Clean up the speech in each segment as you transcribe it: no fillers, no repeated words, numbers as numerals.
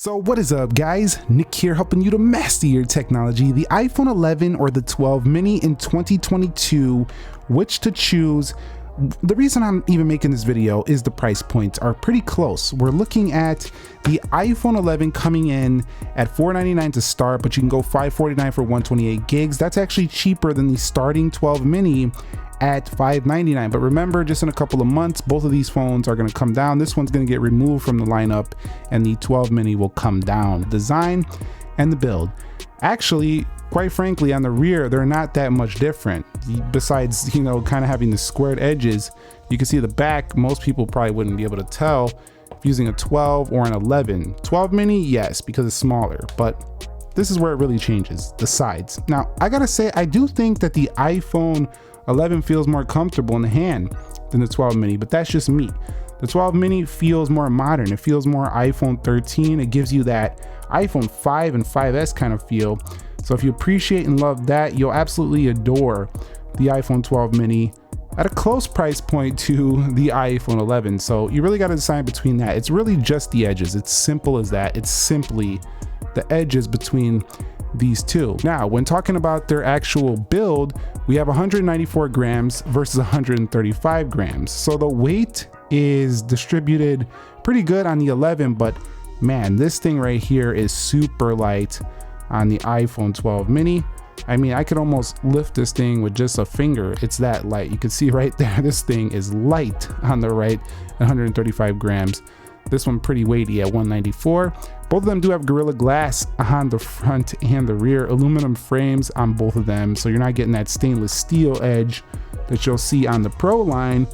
So what is up guys, Nick here helping you to master your technology, the iPhone 11 or the 12 mini in 2022, which to choose. The reason I'm even making this video is the price points are pretty close. We're looking at the iPhone 11 coming in at $499 to start, but you can go $549 for 128 gigs. That's actually cheaper than the starting 12 mini at $599. But remember, just in a couple of months, both of these phones are going to come down. This one's going to get removed from the lineup and the 12 mini will come down. Design and the build, actually, quite frankly, on the rear, they're not that much different. Besides, you know, kind of having the squared edges, you can see the back. Most people probably wouldn't be able to tell if using a 12 or an 11. 12 mini, yes, because it's smaller, but this is where it really changes, the sides. Now, I gotta say, I do think that the iPhone 11 feels more comfortable in the hand than the 12 mini, but that's just me. The 12 mini feels more modern. It feels more iPhone 13. It gives you that iPhone 5 and 5S kind of feel. So if you appreciate and love that, you'll absolutely adore the iPhone 12 mini at a close price point to the iPhone 11. So you really got to decide between that. It's really just the edges. It's simple as that. It's simply the edges between these two. Now, when talking about their actual build, we have 194 grams versus 135 grams. So the weight is distributed pretty good on the 11, but man, this thing right here is super light on the iPhone 12 mini. I mean, I could almost lift this thing with just a finger. It's that light. You can see right there, this thing is light on the right, 135 grams. This one pretty weighty at 194. Both of them do have Gorilla Glass on the front and the rear, aluminum frames on both of them, so you're not getting that stainless steel edge that you'll see on the Pro line.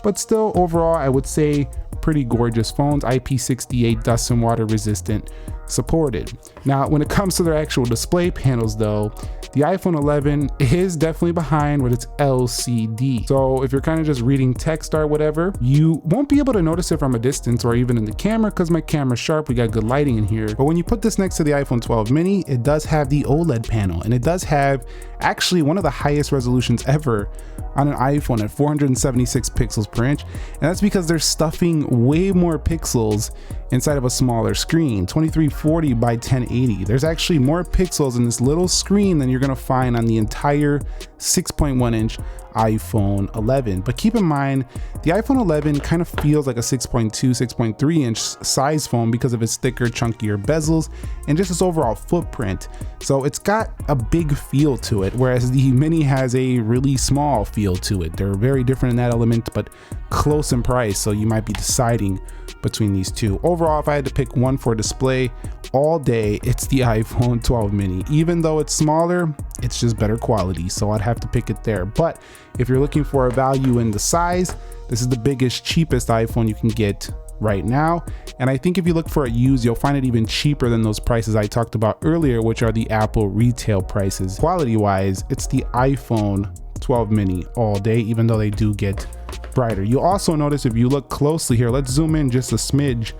But still, overall, I would say pretty gorgeous phones. IP68 dust and water resistant supported. Now, when it comes to their actual display panels though, the iPhone 11 is definitely behind with its LCD. So if you're kind of just reading text or whatever, you won't be able to notice it from a distance or even in the camera because my camera's sharp. We got good lighting in here. But when you put this next to the iPhone 12 mini, it does have the OLED panel, and it does have actually one of the highest resolutions ever on an iPhone at 476 pixels per inch. And that's because they're stuffing way more pixels inside of a smaller screen, 2340 by 1080. There's actually more pixels in this little screen than you're gonna find on the entire 6.1 inch iPhone 11. But keep in mind, the iPhone 11 kind of feels like a 6.2, 6.3 inch size phone because of its thicker, chunkier bezels and just its overall footprint. So it's got a big feel to it, whereas the mini has a really small feel to it. They're very different in that element, but close in price. So you might be deciding between these two. Overall, if I had to pick one for display all day, it's the iPhone 12 mini. Even though it's smaller, it's just better quality, so I'd have to pick it there. But if you're looking for a value in the size, this is the biggest, cheapest iPhone you can get right now. And I think if you look for it used, you'll find it even cheaper than those prices I talked about earlier, which are the Apple retail prices. Quality wise, it's the iPhone 12 mini all day, even though they do get brighter. You'll also notice, if you look closely here, let's zoom in just a smidge,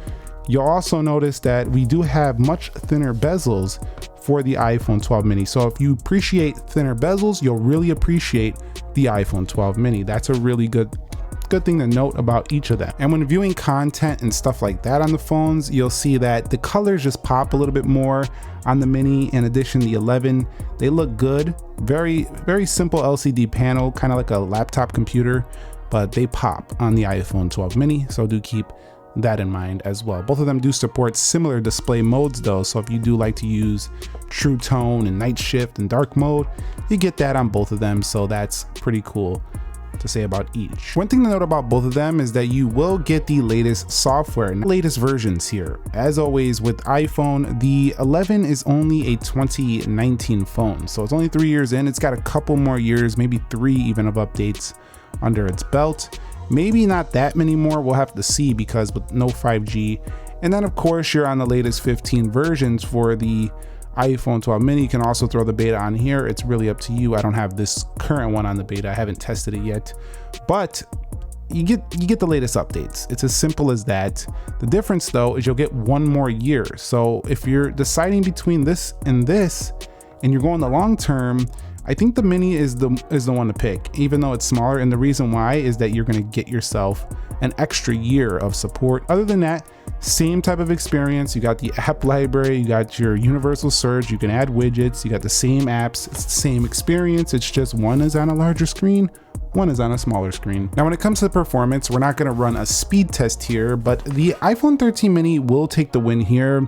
you'll also notice that we do have much thinner bezels for the iPhone 12 mini. So if you appreciate thinner bezels, you'll really appreciate the iPhone 12 mini. That's a really good thing to note about each of them. And when viewing content and stuff like that on the phones, you'll see that the colors just pop a little bit more on the mini. In addition, the 11, they look good. Very, very simple LCD panel, kind of like a laptop computer, but they pop on the iPhone 12 mini. So do keep that in mind as well. Both of them do support similar display modes though, so if you do like to use True Tone and Night Shift and Dark Mode, you get that on both of them, so that's pretty cool to say about each. One thing to note about both of them is that you will get the latest software and latest versions here. As always with iPhone, the 11 is only a 2019 phone, so it's only 3 years in. It's got a couple more years, maybe 3 even, of updates under its belt. Maybe not that many more, we'll have to see, because with no 5G. And then of course you're on the latest 15 versions for the iPhone 12 mini. You can also throw the beta on here. It's really up to you. I don't have this current one on the beta. I haven't tested it yet, but you get the latest updates. It's as simple as that. The difference though is you'll get 1 more year. So if you're deciding between this and you're going the long term, I think the mini is the one to pick, even though it's smaller. And the reason why is that you're going to get yourself an extra year of support. Other than that, same type of experience. You got the app library, you got your universal search, you can add widgets, you got the same apps, it's the same experience. It's just one is on a larger screen, one is on a smaller screen. Now, when it comes to the performance, we're not gonna run a speed test here, but the iPhone 13 mini will take the win here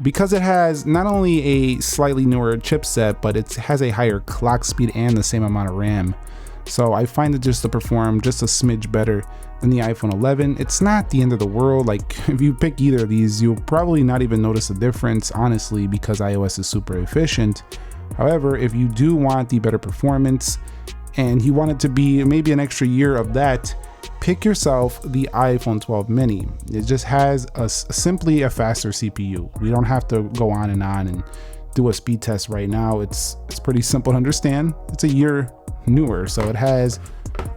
because it has not only a slightly newer chipset, but it has a higher clock speed and the same amount of RAM. So I find it just to perform just a smidge better than the iPhone 11. It's not the end of the world. Like, if you pick either of these, you'll probably not even notice a difference, honestly, because iOS is super efficient. However, if you do want the better performance and you want it to be maybe an extra year of that, pick yourself the iPhone 12 mini. It just has simply a faster CPU. We don't have to go on and do a speed test right now. It's pretty simple to understand. It's a year newer, so it has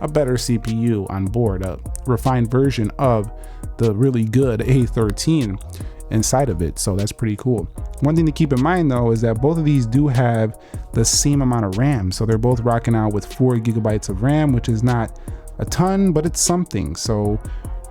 a better CPU on board, a refined version of the really good A13 inside of it. So that's pretty cool. One thing to keep in mind though is that both of these do have the same amount of RAM. So they're both rocking out with 4 GB of RAM, which is not a ton, but it's something. So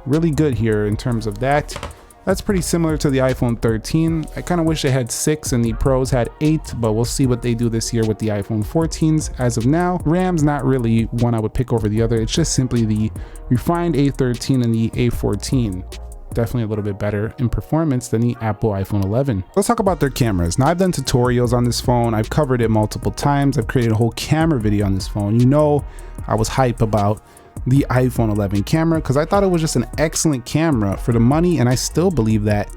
really good here in terms of that. That's pretty similar to the iPhone 13. I kind of wish they had 6 and the Pros had 8, but we'll see what they do this year with the iPhone 14s. As of now, RAM's not really one I would pick over the other. It's just simply the refined A13 and the A14. Definitely a little bit better in performance than the Apple iPhone 11. Let's talk about their cameras. Now, I've done tutorials on this phone. I've covered it multiple times. I've created a whole camera video on this phone. You know, I was hype about the iPhone 11 camera because I thought it was just an excellent camera for the money, and I still believe that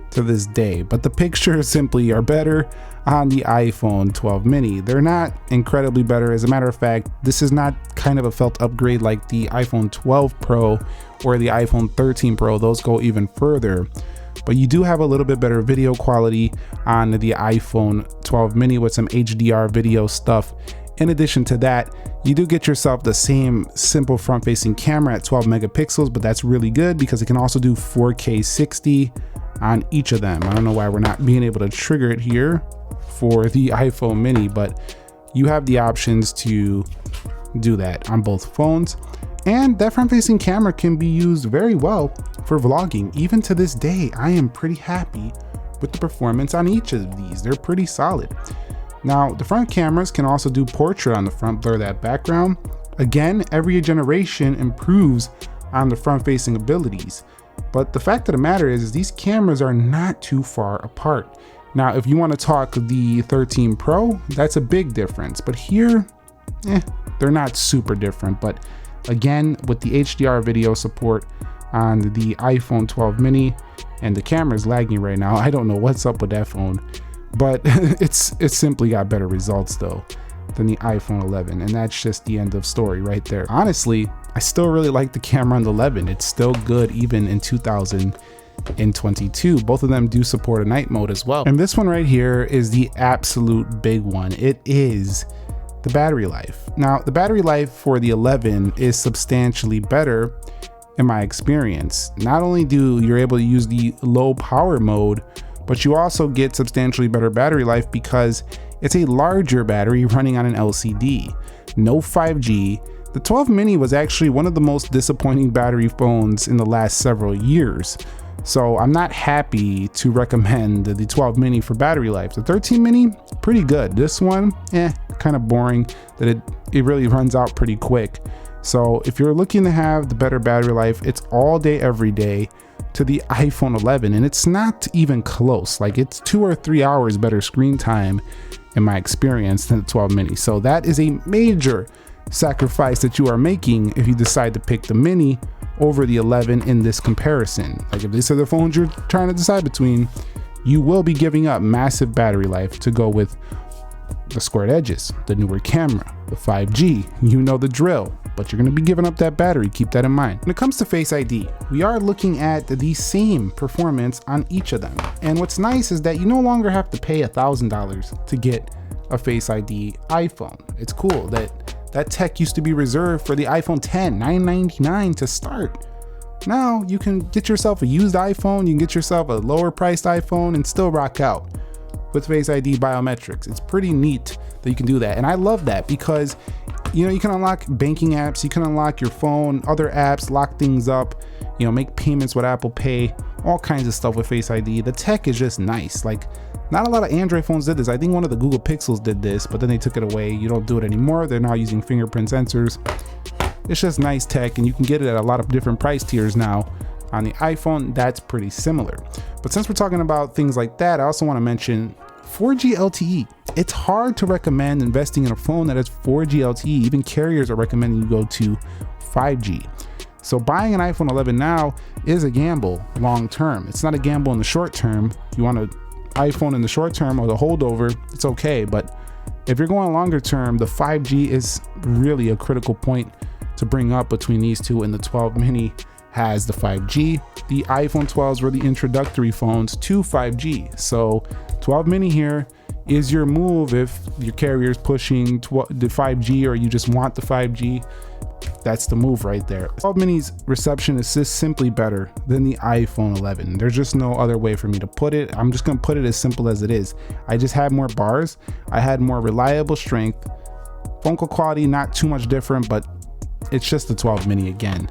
to this day. But the pictures simply are better on the iPhone 12 mini. They're not incredibly better. As a matter of fact, this is not kind of a felt upgrade like the iPhone 12 Pro or the iPhone 13 Pro. Those go even further. But you do have a little bit better video quality on the iPhone 12 mini with some HDR video stuff. In addition to that, you do get yourself the same simple front-facing camera at 12 megapixels, but that's really good because it can also do 4K 60 on each of them. I don't know why we're not being able to trigger it here for the iPhone mini, but you have the options to do that on both phones. And that front-facing camera can be used very well for vlogging. Even to this day, I am pretty happy with the performance on each of these. They're pretty solid. Now, the front cameras can also do portrait on the front, blur that background. Again, every generation improves on the front-facing abilities. But the fact of the matter is these cameras are not too far apart. Now, if you want to talk the 13 Pro, that's a big difference. But here, they're not super different. But again, with the HDR video support on the iPhone 12 mini, and the camera's lagging right now, I don't know what's up with that phone. But it's simply got better results though than the iPhone 11, and that's just the end of story right there. Honestly, I still really like the camera on the 11. It's still good even in 2022. Both of them do support a night mode as well. And this one right here is the absolute big one. It is the battery life. Now, the battery life for the 11 is substantially better in my experience. Not only do you're able to use the low power mode, but you also get substantially better battery life because it's a larger battery running on an LCD. No 5G. The 12 mini was actually one of the most disappointing battery phones in the last several years. So I'm not happy to recommend the 12 mini for battery life. The 13 mini, pretty good. This one, kind of boring that it really runs out pretty quick. So if you're looking to have the better battery life, it's all day, every day to the iPhone 11, and it's not even close. Like, it's 2 or 3 hours better screen time in my experience than the 12 mini. So that is a major sacrifice that you are making if you decide to pick the mini over the 11 in this comparison. Like, if these are the phones you're trying to decide between, you will be giving up massive battery life to go with the squared edges, the newer camera, the 5G, you know the drill, but you're gonna be giving up that battery, keep that in mind. When it comes to Face ID, we are looking at the same performance on each of them. And what's nice is that you no longer have to pay $1,000 to get a Face ID iPhone. It's cool that tech used to be reserved for the iPhone 10, $999 to start. Now you can get yourself a used iPhone, you can get yourself a lower priced iPhone and still rock out with Face ID biometrics. It's pretty neat that you can do that. And I love that because You know, you can unlock banking apps, you can unlock your phone, other apps, lock things up, you know, make payments with Apple Pay, all kinds of stuff with Face ID. The tech is just nice. Like, not a lot of Android phones did this. I think one of the Google Pixels did this, but then they took it away. You don't do it anymore. They're now using fingerprint sensors. It's just nice tech, and you can get it at a lot of different price tiers now. On the iPhone, that's pretty similar. But since we're talking about things like that, I also want to mention 4G LTE. It's hard to recommend investing in a phone that has 4G LTE. Even carriers are recommending you go to 5G. So buying an iPhone 11 now is a gamble long term. It's not a gamble in the short term. If you want an iPhone in the short term or the holdover, it's okay. But if you're going longer term, the 5G is really a critical point to bring up between these two, and the 12 mini has the 5G. The iPhone 12s were the introductory phones to 5G. So 12 mini here is your move if your carrier is pushing the 5G or you just want the 5G. That's the move right there. 12 mini's reception is just simply better than the iPhone 11. There's just no other way for me to put it. I'm just gonna put it as simple as it is. I just had more bars. I had more reliable strength. Phone call quality, not too much different, but it's just the 12 mini again.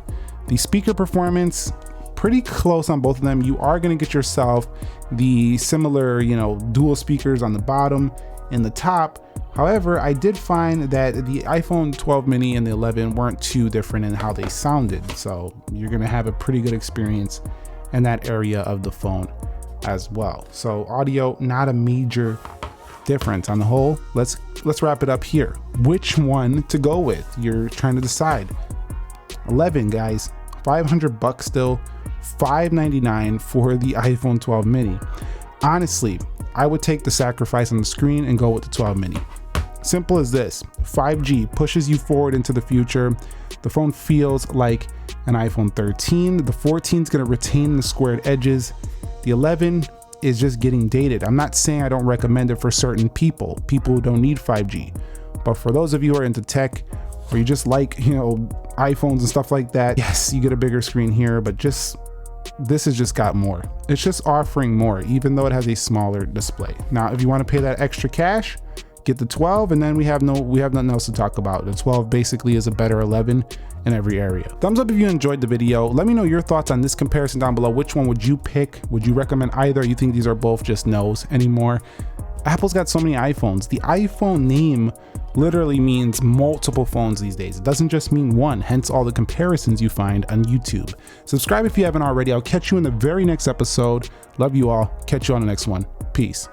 The speaker performance, pretty close on both of them. You are going to get yourself the similar, you know, dual speakers on the bottom and the top. However, I did find that the iPhone 12 mini and the 11 weren't too different in how they sounded. So you're going to have a pretty good experience in that area of the phone as well. So audio, not a major difference on the whole. Let's wrap it up here. Which one to go with? You're trying to decide. 11, guys, $500 still, $599 for the iPhone 12 mini. Honestly, I would take the sacrifice on the screen and go with the 12 mini. Simple as this. 5G pushes you forward into the future. The phone feels like an iPhone 13. The 14 is going to retain the squared edges. The 11 is just getting dated. I'm not saying I don't recommend it for certain people who don't need 5G, but for those of you who are into tech, or you just like, you know, iPhones and stuff like that, yes, you get a bigger screen here, but this has just got more. It's just offering more, even though it has a smaller display. Now, if you want to pay that extra cash, get the 12, and then we have nothing else to talk about. The 12 basically is a better 11 in every area. Thumbs up if you enjoyed the video. Let me know your thoughts on this comparison down below. Which one would you pick? Would you recommend either? You think these are both just no's anymore? Apple's got so many iPhones. The iPhone name literally means multiple phones these days. It doesn't just mean one, hence all the comparisons you find on YouTube. Subscribe if you haven't already. I'll catch you in the very next episode. Love you all. Catch you on the next one. Peace.